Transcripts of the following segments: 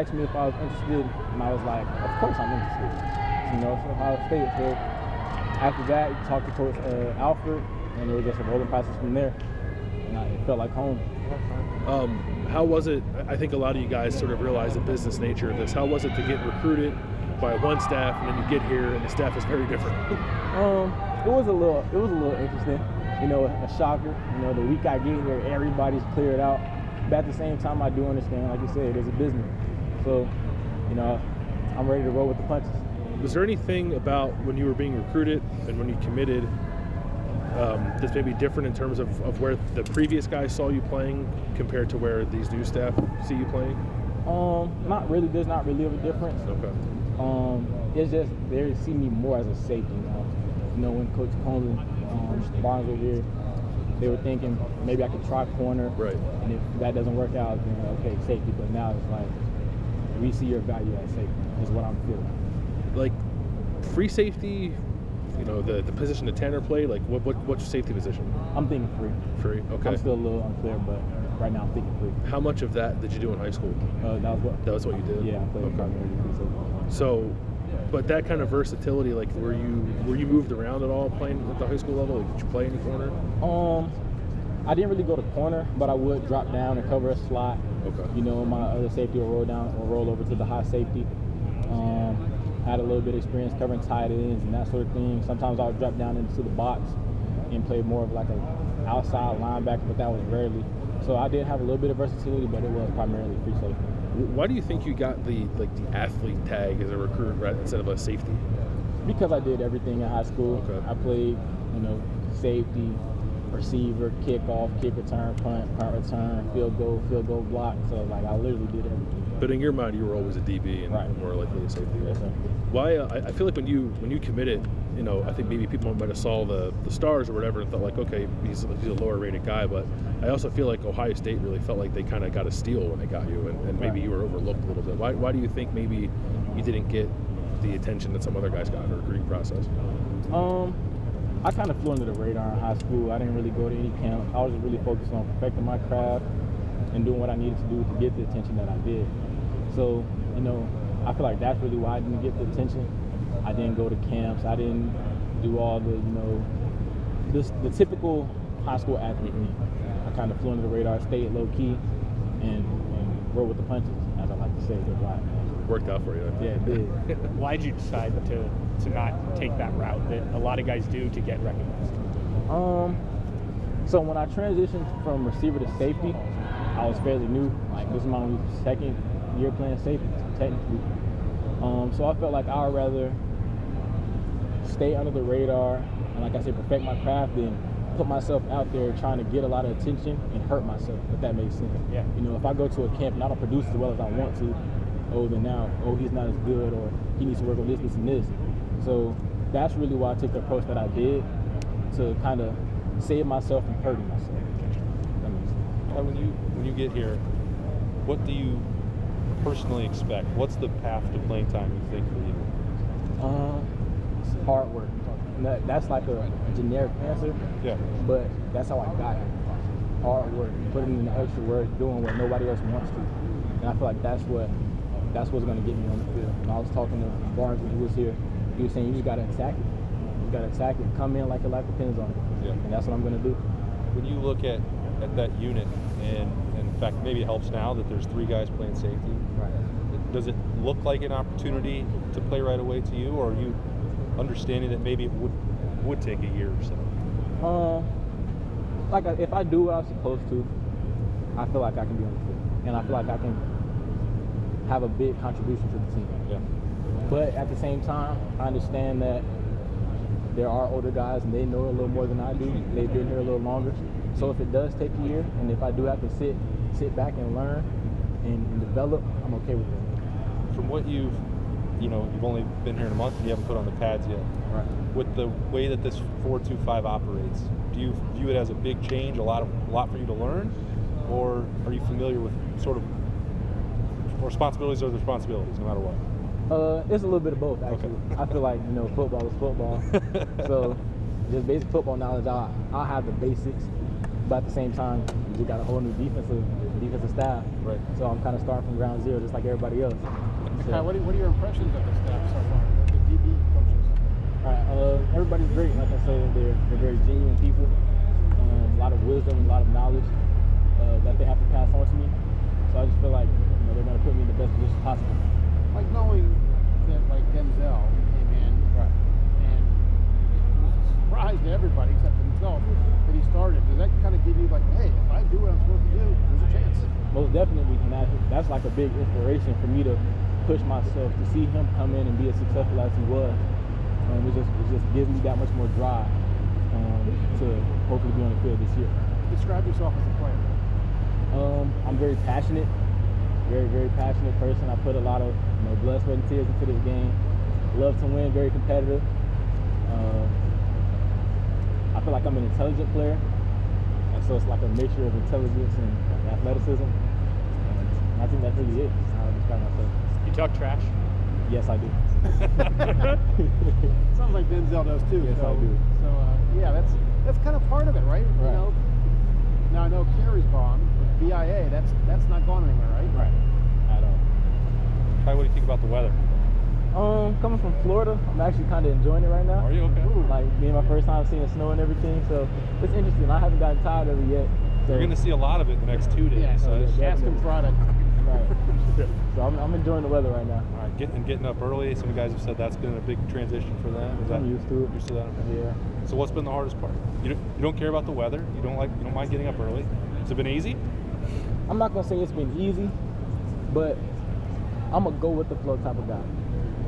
asked me if I was interested, and I was like, of course I'm interested. You know, so Ohio State. So after that, we talked to Coach Alfred, and it was just a rolling process from there. And it felt like home. How was it? I think a lot of you guys sort of realize the business nature of this. How was it to get recruited by one staff, and then you get here, and the staff is very different? It was a little interesting. You know, a shocker. You know, the week I get here, everybody's cleared out. But at the same time, I do understand, like you said, it's a business. So, you know, I'm ready to roll with the punches. Was there anything about when you were being recruited and when you committed that's maybe different in terms of where the previous guys saw you playing compared to where these new staff see you playing? Not really. There's not really of a difference. Okay. It's just they see me more as a safety now. You know, when Coach Coleman, Barnes were here, they were thinking maybe I could try corner. Right. And if that doesn't work out, then okay, safety. But now it's like we see your value as safety. Is what I'm feeling. Like free safety, you know, the position that Tanner played. Like what's your safety position? I'm thinking free. Free. Okay. I'm still a little unclear, but right now I'm thinking free. How much of that did you do in high school? That was what you did. Yeah, I played primarily free. So, but that kind of versatility, like were you moved around at all playing at the high school level? Like, did you play any corner? I didn't really go to corner, but I would drop down and cover a slot. Okay. You know, my other safety will roll down or roll over to the high safety. Had a little bit of experience covering tight ends and that sort of thing. Sometimes I would drop down into the box and play more of like an outside linebacker, but that was rarely. So I did have a little bit of versatility, but it was primarily free safety. Why do you think you got the athlete tag as a recruit right, instead of a safety? Because I did everything in high school. Okay. I played, you know, safety, receiver, kickoff, kick return, punt return, field goal block. So like I literally did everything. But in your mind, you were always a DB and right. more likely a safety. Yes, sir. Why? I feel like when you committed, you know, I think maybe people might have saw the stars or whatever and thought like, okay, he's a lower rated guy. But I also feel like Ohio State really felt like they kind of got a steal when they got you, and maybe you were overlooked a little bit. Why do you think maybe you didn't get the attention that some other guys got in the recruiting process? I kind of flew under the radar in high school. I didn't really go to any camps. I was just really focused on perfecting my craft and doing what I needed to do to get the attention that I did. So, you know, I feel like that's really why I didn't get the attention. I didn't go to camps. I didn't do all the, you know, the typical high school athlete. I kind of flew under the radar, stayed low key, and roll with the punches, as I like to say. Worked out for you. Yeah, it did. Why did you decide to not take that route that a lot of guys do to get recognized? So when I transitioned from receiver to safety, I was fairly new. Like this is my second year playing safety, technically. So I felt like I would rather stay under the radar and, like I said, perfect my craft than put myself out there trying to get a lot of attention and hurt myself, if that makes sense. Yeah. You know, if I go to a camp and I don't produce as well as I want to, then now, he's not as good, or he needs to work on this, and this. So that's really why I took the approach that I did, to kind of save myself from hurting myself. That makes sense. When you get here, what do you personally expect? What's the path to playing time you think for you? Hard work. That's like a generic answer. Yeah. But that's how I got here. Hard work, putting in the extra work, doing what nobody else wants to. And I feel like that's what's going to get me on the field. When I was talking to Barnes when he was here, he was saying you just got to attack it. You got to attack it. Come in like your life depends on it. Yeah. And that's what I'm going to do. When you look at that unit, and in fact, maybe it helps now that there's 3 guys playing safety. Right. Does it look like an opportunity to play right away to you, or are you understanding that maybe it would take a year or so? If I do what I'm supposed to, I feel like I can be on the field. And I feel like I can have a big contribution to the team. Yeah. But at the same time, I understand that there are older guys and they know a little more than I do. They've been here a little longer. So if it does take a year, and if I do have to sit back and learn and develop, I'm okay with that. From what you've only been here in a month and you haven't put on the pads yet. Right. With the way that this 4-2-5 operates, do you view it as a big change, a lot for you to learn, or are you familiar with sort of responsibilities are the responsibilities no matter what? It's a little bit of both, actually. Okay. I feel like, football is football. So just basic football knowledge, I'll have the basics. But at the same time, you got a whole new defensive defensive staff. Right. So I'm kind of starting from ground zero, just like everybody else. Kye, what are your impressions of the staff so far, the DB coaches? All right, everybody's great. Like I say, they're very genuine people. A lot of wisdom, a lot of knowledge that they have to pass on to me. So I just feel like they're going to put me in the best position possible. Like knowing that like Denzel came in and was a surprise to everybody except for himself that he started. Does that kind of give you like, hey, if I do what I'm supposed to do, there's a chance? Most definitely, and that's like a big inspiration for me to push myself, to see him come in and be as successful as he was. It just gives me that much more drive to hopefully be on the field this year. Describe yourself as a player. I'm very passionate, very, very passionate person. I put a lot of blood, sweat, and tears into this game. Love to win, very competitive. I feel like I'm an intelligent player, and so it's like a mixture of intelligence and athleticism. And I think that's really it. How I describe myself. You talk trash? Yes, I do. Sounds like Denzel does too. Yes, so, I do. So yeah, that's kind of part of it, right? Right. Now I know Carey's gone, but BIA, that's not gone anywhere, right? Right. At all. Kye, what do you think about the weather? Coming from Florida, I'm actually kind of enjoying it right now. Are you okay? Like being my first time seeing the snow and everything, so it's interesting. I haven't gotten tired of it yet. So, You're going to see a lot of it the next 2 days. Yeah. So Ask him Friday. right. So I'm enjoying the weather right now. all right, getting up early. Some guys have said that's been a big transition for them. Is that I'm used to it. Used to that? Okay. Yeah. So what's been the hardest part? You don't care about the weather. You don't mind getting up early. Has it been easy? I'm not gonna say it's been easy, but I'm a go with the flow type of guy.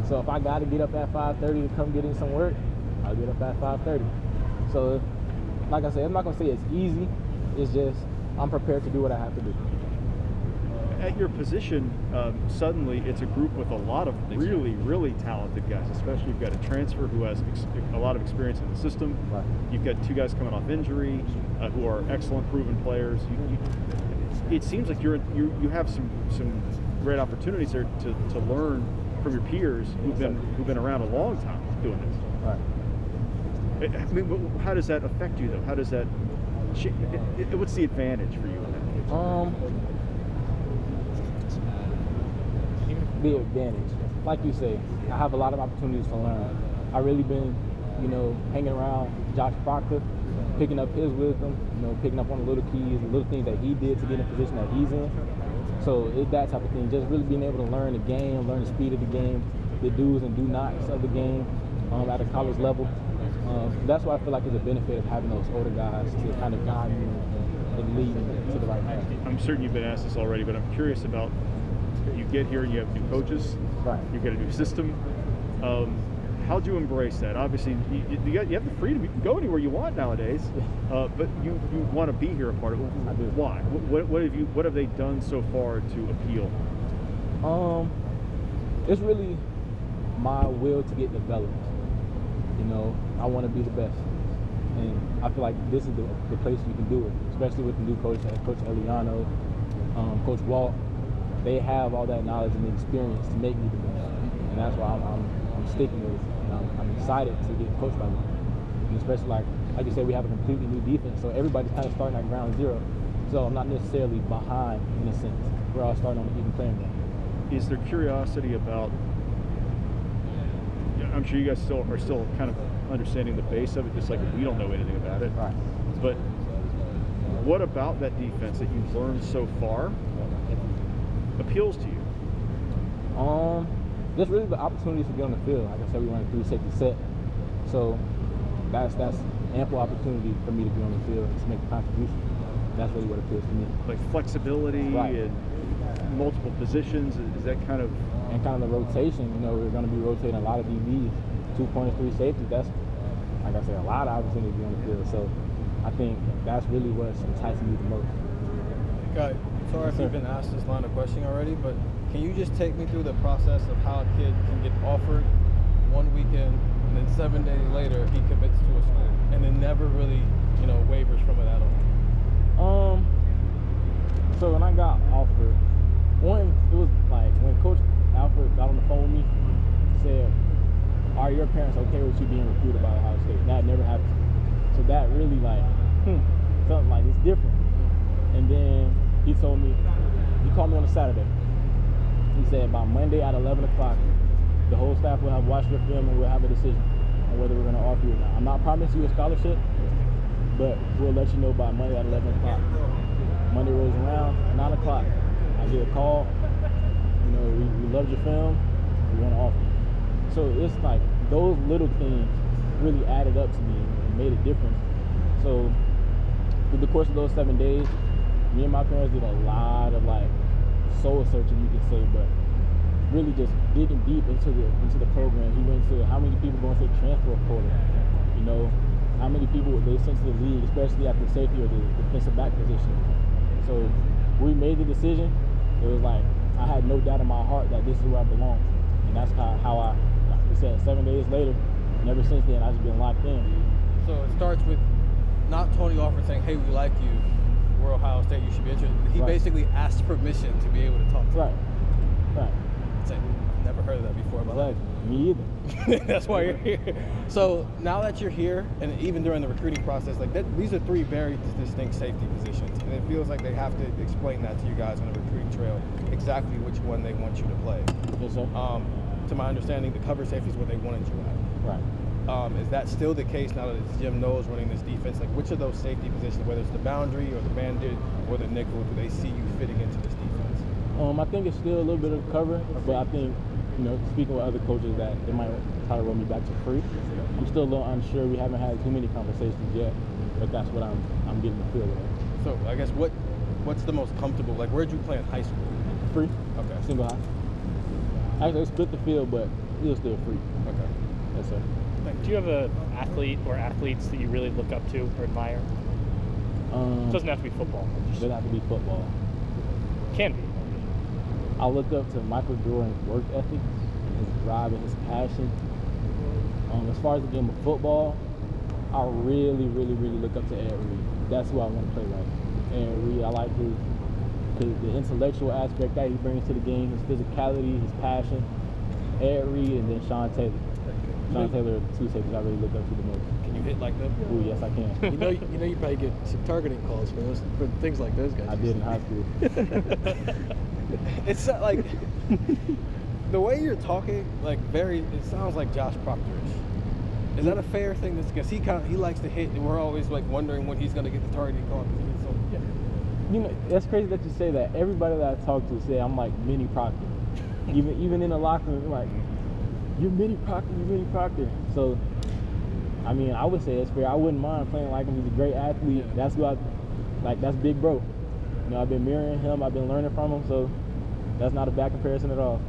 So if I got to get up at 5:30 to come get in some work, I'll get up at 5:30. So, like I said, I'm not gonna say it's easy. It's just I'm prepared to do what I have to do. At your position, suddenly it's a group with a lot of really, really talented guys. Especially you've got a transfer who has a lot of experience in the system. Right. You've got 2 guys coming off injury who are excellent, proven players. It seems like you have some great opportunities there to learn from your peers who've been around a long time doing this. Right. I mean, how does that affect you though? How does that? What's the advantage for you in that? The advantage, like you say, I have a lot of opportunities to learn. I've really been, hanging around Josh Proctor, picking up his wisdom, picking up on the little keys, the little things that he did to get in the position that he's in. So it's that type of thing, just really being able to learn the game, learn the speed of the game, the do's and do nots of the game at a college level. That's why I feel like it's a benefit of having those older guys to kind of guide me and lead me to the right path. I'm certain you've been asked this already, but I'm curious about, you get here and you have new coaches, Right. you get a new system. How'd you embrace that? Obviously, you have the freedom. You can go anywhere you want nowadays, but you want to be here a part of it. I do. Why? What have they done so far to appeal? It's really my will to get developed. I want to be the best, and I feel like this is the place you can do it, especially with the new coach, Coach Eliano, Coach Walt. They have all that knowledge and experience to make me the best, and that's why I'm sticking with it. And I'm excited to get coached by them, and especially like you said, we have a completely new defense, so everybody's kind of starting at ground zero. So I'm not necessarily behind in a sense. We're all starting on an even playing field. Is there curiosity about? I'm sure you guys are still kind of understanding the base of it, just like we don't know anything about it. Right. But what about that defense that you've learned so far appeals to you? Just really the opportunities to get on the field. Like I said, we run a 3-safety set, so that's ample opportunity for me to be on the field and to make a contribution. That's really what appeals to me. Like flexibility Right. and multiple positions. Is that kind of? And kind of the rotation. We're going to be rotating a lot of DBs, 2 corners, 3 safeties. That's, like I said, a lot of opportunity to be on the field. So I think that's really what's enticing me the most. Guy, sorry if you've been asked this line of questioning already, but can you just take me through the process of how a kid can get offered one weekend and then 7 days later he commits to a school and then never really, wavers from it at all? So when I got offered, it was like when Coach Alfred got on the phone with me, said, "Are your parents okay with you being recruited by Ohio State?" That never happened. So that really something like it's different. And then he told me, he called me on a Saturday. He said by Monday at 11 o'clock, the whole staff will have watched your film and we'll have a decision on whether we're going to offer you or not. I'm not promising you a scholarship, but we'll let you know by Monday at 11 o'clock. Monday rolls around, 9 o'clock, I get a call. You know, we loved your film, we want to offer you. So it's like those little things really added up to me and made a difference. So through the course of those 7 days, me and my parents did a lot of like soul searching, you could say, but really just digging deep into the program. He went to how many people going to the transfer portal, you know, how many people they sent to the league, especially at the safety or the defensive back position. So we made the decision. It was like I had no doubt in my heart that this is where I belong, and that's how I, like I said, 7 days later, and ever since then I've just been locked in. So it starts with not Tony Alford saying, "Hey, we like you. We're Ohio State. You should be interested." He basically asked permission to be able to talk to you. Right. It's like, never heard of that before in my life. Me either. That's why you're here. So now that you're here, and even during the recruiting process, like that, these are three very distinct safety positions, and it feels like they have to explain that to you guys on the recruiting trail, exactly which one they want you to play. Yes, sir. To my understanding, the cover safety is what they wanted you at. Right. Is that still the case now that it's Jim Knowles running this defense? Like, which of those safety positions, whether it's the boundary or the bandit or the nickel, do they see you fitting into this defense? I think it's still a little bit of cover, but I think, you know, speaking with other coaches, that they might try to run me back to free. I'm still a little unsure. We haven't had too many conversations yet, but that's what I'm getting the feel of. So I guess what's the most comfortable? Like, where'd you play in high school? Free. Okay. Single high. Actually, I split the field, but it was still free. Okay. Yes, sir. Do you have an athlete or athletes that you really look up to or admire? It doesn't have to be football. It doesn't have to be football. Can be. I look up to Michael Jordan's work ethic, his drive, and his passion. As far as the game of football, I really, really, really look up to Ed Reed. That's who I want to play like. Ed Reed, I like the intellectual aspect that he brings to the game, his physicality, his passion. Ed Reed, and then Sean Taylor. Sean Taylor are the two safeties I really look up to the most. Can you hit like them? Ooh, yes, I can. You probably get some targeting calls for things like those guys. I did in high school. It's like the way you're talking, like it sounds like Josh Proctor-ish. Is that a fair thing? Because he likes to hit, and we're always like wondering when he's gonna get the targeting call. You know, that's crazy that you say that. Everybody that I talk to say I'm like Mini Proctor. even in the locker room, like, you're Mini Proctor. So, I mean, I would say it's fair. I wouldn't mind playing like him. He's a great athlete. Yeah. That's who that's big bro. You know, I've been mirroring him. I've been learning from him. So, that's not a bad comparison at all.